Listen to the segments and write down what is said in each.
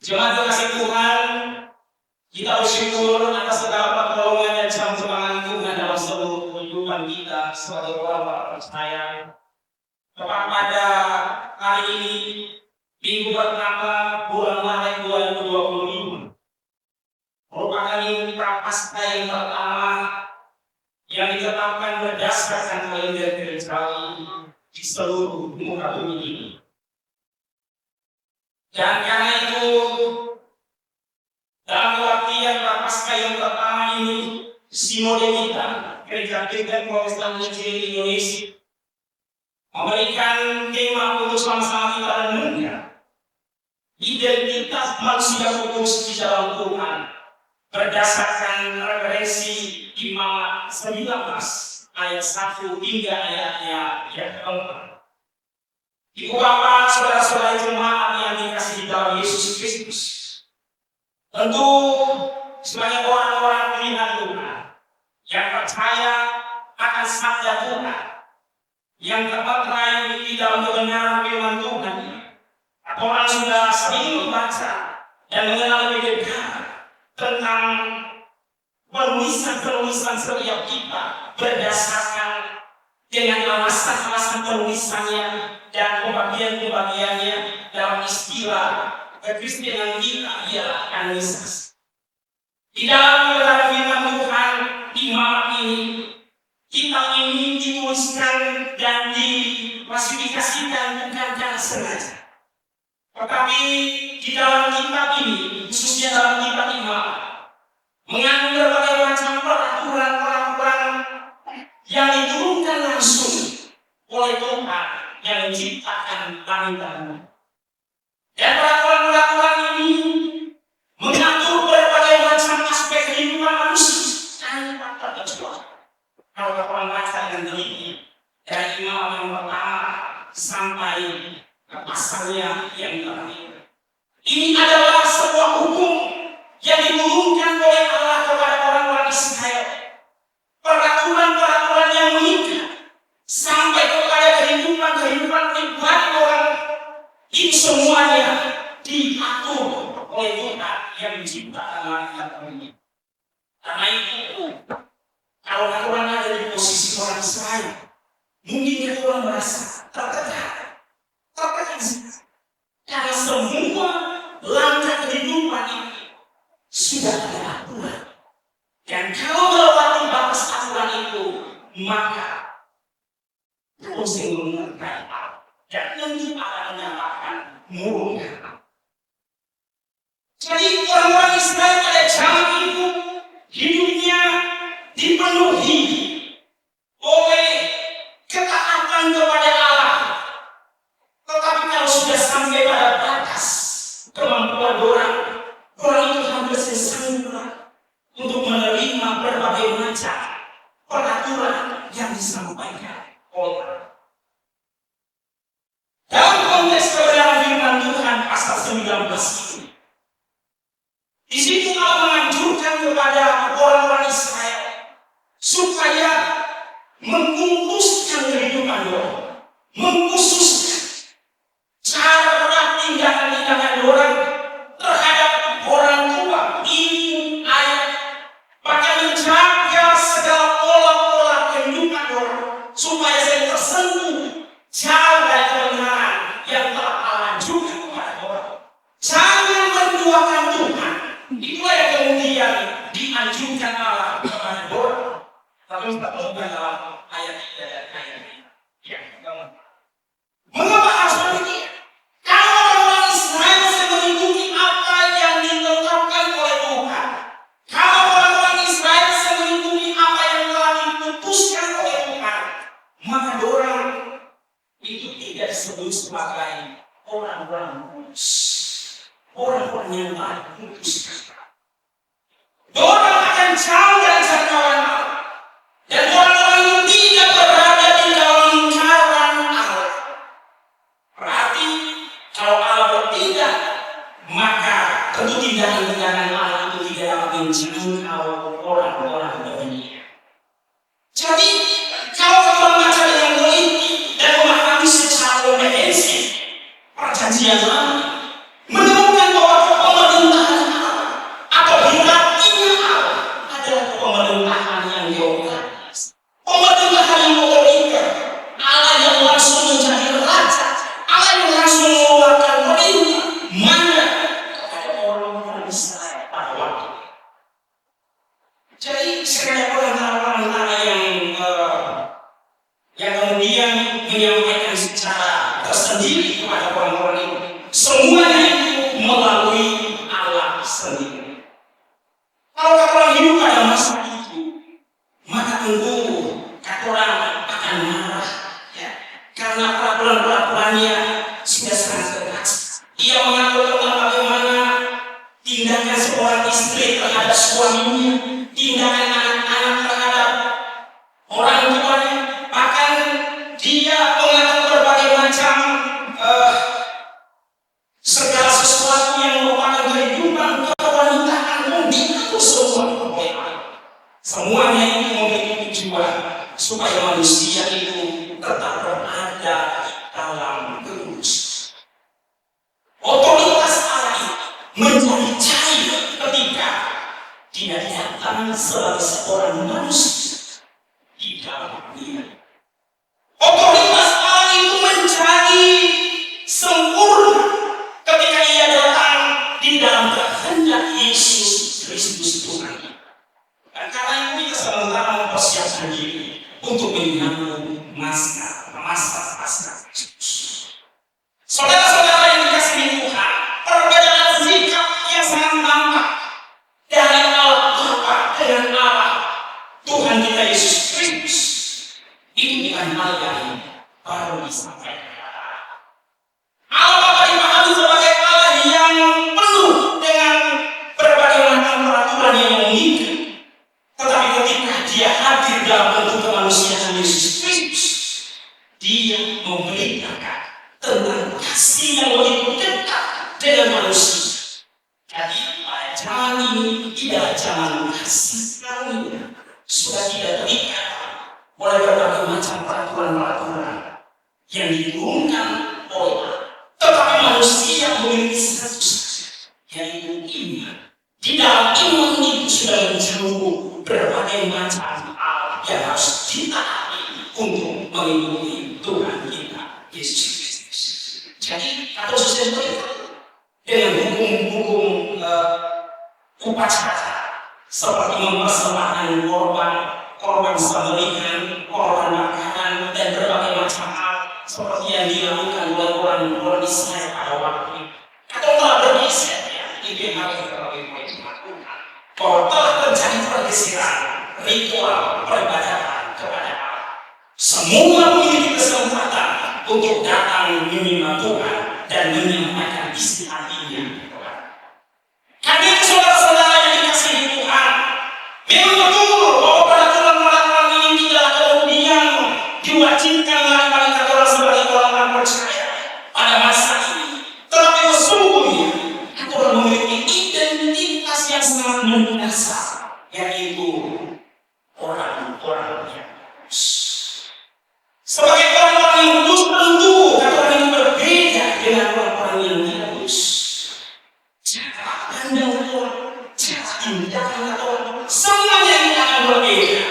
Jemaat kasih Tuhan, kita bersyukur atas segala pertolongan dan campur-tangan Tuhan dalam seluruh kehidupan kita sebagai orang percaya. Pada hari ini, minggu pertama bulan Maret 2025, merupakan minggu prapaskah yang pertama yang ditetapkan berdasarkan kalender gerejawi di seluruh muka bumi ini. Dan karena itu, dalam latihan prapaskah yang pertama ini, Sinode kita, Gereja Protestan Injil Indonesia, memberikan tema untuk sama-sama kita renungkan identitas manusia kudus di dalam Tuhan berdasarkan referensi Imamat 19 ayat 1 hingga ayatnya yang keempat. Ibu bapak, saudara-saudara jemaat yang dikasihi dalam Yesus Kristus, tentu sebagai orang-orang pilihan Tuhan yang percaya akan sabda Tuhan, yang terpatrai di dalam kebenaran firman Tuhan, orang sudah sering membaca dan mengenal lebih dekat tentang penulisan-penulisan setiap kita berdasarkan dengan alasan-alasan penulisannya dan pembagian-pembagiannya dalam istilah kekristenan kita ialah kanonisasi. Di dalam firman Tuhan di malam ini, kitab ini dituliskan dan diklasifikasikan bukan dengan sengaja. Tetapi di dalam kitab ini, khususnya dalam kitab Imamat, mengandung berbagai macam peraturan-peraturan yang diturunkan langsung oleh Tuhan yang menciptakan langit dan bumi. Dan peraturan-peraturan ini mengatur berbagai macam aspek kehidupan manusia tanpa terkecuali. Kalau orang baca dengan teliti dari Imamat yang pertama sampai ke pasalnya yang terakhir, ini adalah sebuah hukum yang diturunkan oleh Allah kepada orang-orang Israel. Peraturan-peraturan yang mengikat sampai kepada kehidupan pribadi orang, ini semuanya diatur oleh Tuhan yang menciptakan langit dan bumi. Karena itu, kalau orang ada di posisi orang Israel, mungkin orang merasa tertekan. Karena semua langkah kehidupan ini sudah ada aturan. Dan kalau melewati batas aturan itu, maka proses mengenai dan nanti akan menyatakan murung. Jadi orang-orang Israel pada zaman itu hidupnya dipenuhi oleh ketaatan kepada Allah. Tetapi kalau sudah sampai pada batas kemampuan orang itu hampir sesungguhnya untuk menerima berbagai macam peraturan yang disampaikan oleh Allah. Dalam konteks kebenaran firman Tuhan pasal 19 ini, di situ Allah menganjurkan kepada orang-orang Israel supaya mengkhususkan kehidupan orang, mengkhususkan cara tindakan-tindakan orang terhadap orang tua. Ini ayat bahkan menjaga segala pola-pola kehidupan orang supaya saya tersentuh jauh dari kebenaran yang telah Allah anjurkan kepada orang. Jangan menduakan Tuhan. Itulah yang kemudian dianjurkan Allah kepada orang. Tapi bukan dalam ayat ini. Mengapa harus demikian? Kalau orang Israel mengikuti apa yang ditetapkan oleh Tuhan, kalau orang Israel mengikuti apa yang telah diputuskan oleh Tuhan, maka orang itu tidak disebut sebagai orang-orang kudus, orang-orang yang baik kudus. Orang akan jauh dari jangkauan Allah, dan orang-orang yang tidak berada di dalam lingkaran Allah. Berarti kalau Allah bertindak, maka tentu tindakan-tindakan Allah itu tidak dapat menjangkau orang-orang dunia. Jadi kalau kita membaca dengan teliti dan memahami secara komprehensif perjanjian lama, menemukan bahwa sendiri kepada orang-orang itu. Semuanya itu melalui Allah sendiri. Kalau orang hidup pada masa itu, maka tentu orang akan marah, ya, karena peraturan-peraturannya sudah sangat keras. Ia mengatur tentang bagaimana tindakan seorang istri terhadap suaminya, tindakan anak-anak terhadap orang tuanya, bahkan dia mengatur berbagai macam segala sesuatu yang merupakan kehidupan kewanitaan pun diatur semua. Semuanya ini memiliki tujuan supaya manusia itu tetap berada dalam kudus. Otoritas Allah itu menjadi cair ketika dia datang sebagai seorang manusia di dalam dunia. Otoritas Allah itu menjadi sempurna ketika ia datang di dalam kehendak Yesus Kristus Tuhan. Dan karena itu kita sementara mempersiapkan diri untuk menyambut masa Kristus. Saudara-saudara yang dikasihi Tuhan, perbedaan sikap yang sangat nampak dari Allah Bapa dengan Allah Tuhan kita Yesus Kristus itu bukan hal yang baru disampaikan. Allah Bapa dipahami sebagai Allah yang penuh dengan berbagai macam peraturan yang mengikat. Tetapi ketika dia hadir dalam bentuk kemanusiaan Yesus Kristus, dia memberitakan tentang kasih yang lebih dekat dengan manusia. Jadi pada zaman ini tidak zaman kasih karunia, sudah tidak terikat oleh berbagai macam peraturan-peraturan yang diturunkan oleh Allah. Tetapi manusia memiliki satu saja, yaitu iman. Di dalam iman itu sudah mencakup berbagai macam hal yang harus ditaati untuk melindungi Tuhan kita Yesus Kristus. Jadi atau sesuai dengan hukum-hukum upacara seperti mempersembahkan korban sembelihan, korban makanan, dan berbagai macam hal seperti yang dilakukan oleh orang Israel pada waktu itu. Atau telah bergeser, ya, itu yang harus kita lakukan. Bahwa telah terjadi pergeseran ritual peribadatan kepada Allah. Semua memiliki kesempatan untuk datang menyembah Tuhan dan menyampaikan isi hatinya. Karena itu saudara-saudara yang dikasihi Tuhan, memang betul bahwa peraturan-peraturan ini tidak kemudian diwajibkan oleh kita orang sebagai orang percaya pada masa ini. Tetapi sesungguhnya aturan memiliki identitas yang sangat mendasar, yaitu orang-orang yang kudus. Sebagai orang-orang yang kudus tentu aturan ini berbeda dengan orang-orang yang tidak kudus. Cara pandang Tuhan, cara tindakan Tuhan, semuanya ini akan berbeda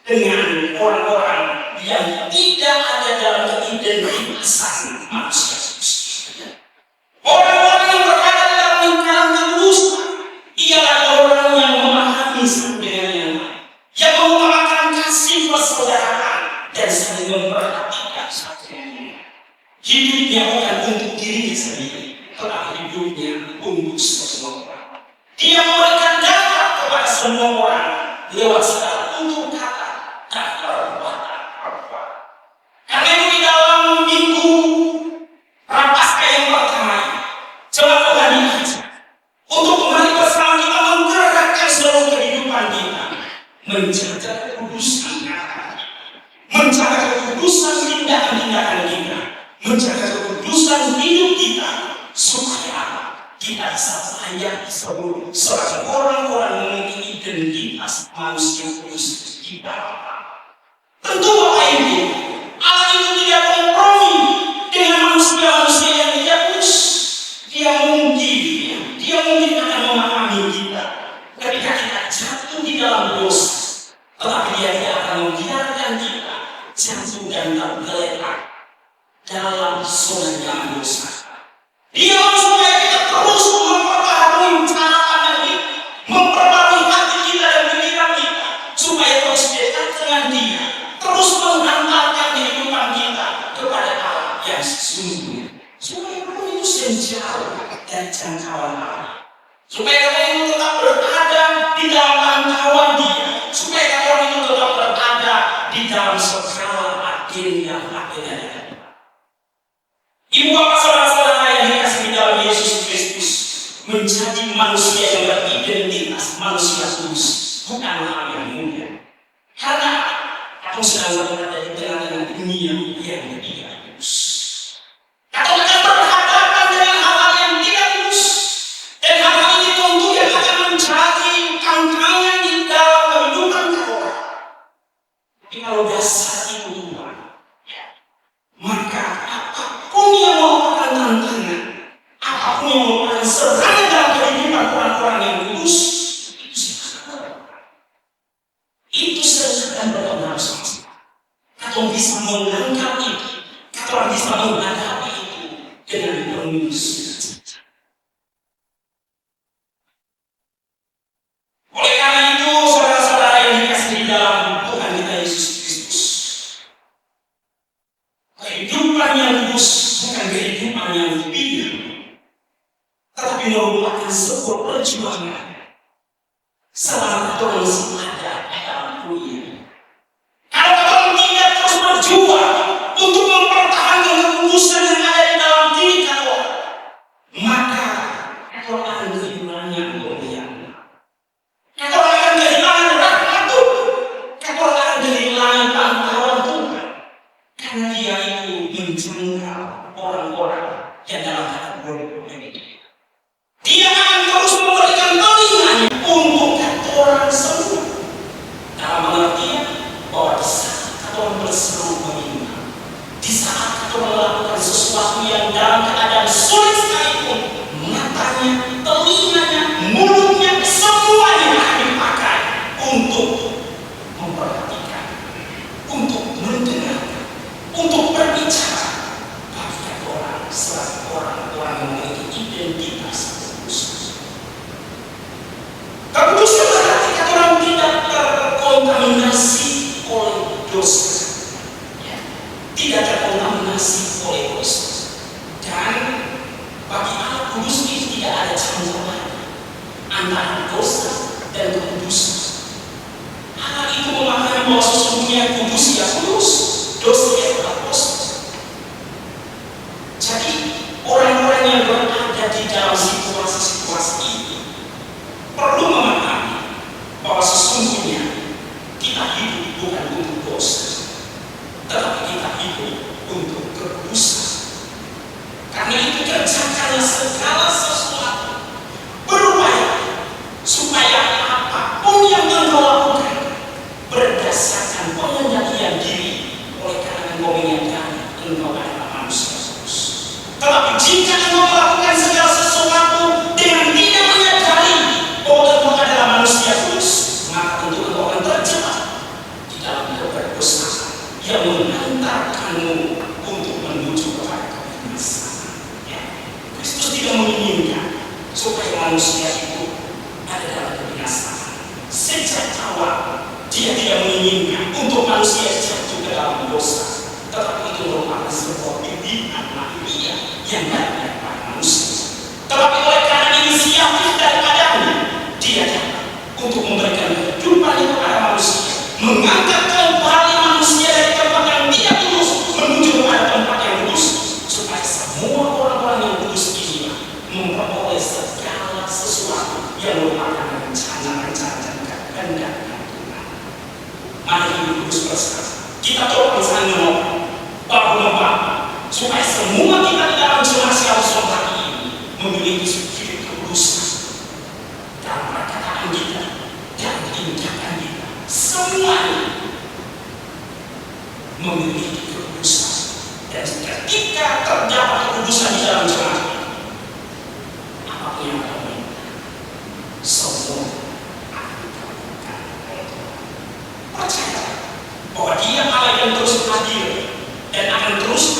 dengan orang-orang yang tidak ada dalam keidentitasan manusia. Orang-orang yang berada dalam lingkaran kekudusan ialah orang yang memahami satu dengan yang lain, yang mengutamakan kasih persaudaraan dan saling memperhatikan satu yang lain. Hidupnya bukan untuk dirinya sendiri, tetapi hidupnya untuk semua orang. Dia memberikan dampak kepada semua orang lewat segala tutur kata dan perbuatan. Karena itu di dalam minggu Prapaskah yang pertama, coba Tuhan diajak untuk kembali bersama kita menggerakkan seluruh kehidupan kita, menjaga kekudusan kata, menjaga kekudusan tindakan-tindakan kita, menjaga kekudusan hidup kita, supaya kita bisa layak disebut sebagai orang-orang memiliki identitas manusia kudus di dalam Allah. Tentu Bapak Ibu, Allah itu tidak kompromi dengan manusia-manusia yang tidak kudus. Dia mungkin akan memahami kita ketika kita jatuh di dalam dosa, tetapi dia tidak akan membiarkan kita jatuh dan tergeletak dalam zona dosa. Dia mau supaya kita terus memperbaharui cara pandang kita, memperbaharui hati kita dan pikiran kita, supaya terus dekat dengan Dia, terus menghantarkan kehidupan kita kepada Allah yang sesungguhnya. supaya orang itu tetap berada di dalam langkauan Dia, supaya orang itu tetap berada di dalam skala adilnya. Ibu bapak saudara-saudara yang dikasihi dalam Yesus Kristus, menjadi manusia yang beridentitas manusia kudus bukan hal yang mudah, karena aku sedang berada di tengah-tengah dunia yang tidak kudus. Atau akan berhadapan dengan hal-hal yang tidak kudus, dan hal-hal ini tentu yang akan menjadi tantangan di dalam kehidupan kita. Tapi kalau dasar itu Tuhan, maka apapun yang merupakan tantangan, apapun yang merupakan serangan dalam kehidupan orang-orang yang kudus, itu sedang berpengaruh sama. Kau bisa mengangkat itu, kau bisa menghadapi itu dengan penuh sukacita. Oleh karena itu, saudara-saudara yang dikasihi dalam Tuhan kita Yesus Kristus, kehidupan yang kudus bukan kehidupan yang dipilih, tetapi merupakan sebuah perjuangan selama kita masih ada dalam dunia. Kalau kita tidak terus berjuang untuk mempertahankan kekudusan yang ada di dalam diri kita, maka kita akan kehilangan kemuliaan. Kita akan kehilangan rahmat Tuhan. Kita akan kehilangan pantauan Tuhan. Karena Dia itu menjangkau orang-orang yang dalam hati berdoa. Dia akan terus memberikan telinganya untuk orang semua, dalam pengertian bahwa di saat orang berseru meminta, di saat kita melakukan sesuatu yang dalam keadaan sulit sekalipun, matanya, telinganya, mulutnya, semuanya akan dipakai untuk memperhatikan, untuk mendengar, untuk berbicara. Bagi orang selain orang-orang yang memiliki identitas khusus. Kekudusan berarti orang tidak terkontaminasi oleh dosa, tidak terkontaminasi oleh dosa. Dan bagi Allah kudus itu tidak ada campuran antara dosa dan kekudusan. Allah itu memahami bahwa sesungguhnya kudus ya kudus, dosa ya dosa. Jadi orang-orang yang berada di dalam situasi-situasi ini perlu memahami bahwa sesungguhnya kita hidup bukan untuk dosa, tetapi kita hidup untuk kekudusan. Karena itu kerjakanlah segala sesuatu, berupaya supaya apapun yang engkau lakukan berdasarkan pengendalian diri, oleh karena engkau menyadari engkau adalah manusia kudus. Tetapi jika engkau melakukan segala sesuatu dengan tidak menyadari bahwa engkau adalah manusia kudus, maka tentu engkau akan terjebak di dalam keberdosaan yang mengantarkanmu untuk menuju kepada kebinasaan. Kristus tidak menginginkan supaya manusia itu ada dalam kebinasaan. Sejak awal Dia tidak menginginkan untuk manusia jatuh ke dalam dosa, tetapi itu merupakan sebuah bimbingan manusia yang ada pada manusia. Tetapi oleh karena inisiatif daripadanya, Dia datang untuk memberikan kehidupan kepada manusia, mengangkat kembali manusia dari tempat yang tidak kudus menuju kepada tempat yang kudus, supaya semua orang-orang yang kudus ini memperoleh segala sesuatu yang merupakan rencana-rencana dan kehendak Tuhan. Mari hidup kudus bersama. Kita coba bersama Bapak, supaya semua kita di dalam jemaat Shalom ini memiliki hidup kekudusan dalam perkataan kita dan tindakan kita. Semuanya memiliki kekudusan, dan ketika terdapat kekudusan di dalam jemaat ini, apapun yang kita minta, semua akan dikabulkan oleh Tuhan. Percaya bahwa Dia Allah yang terus hadir dan akan terus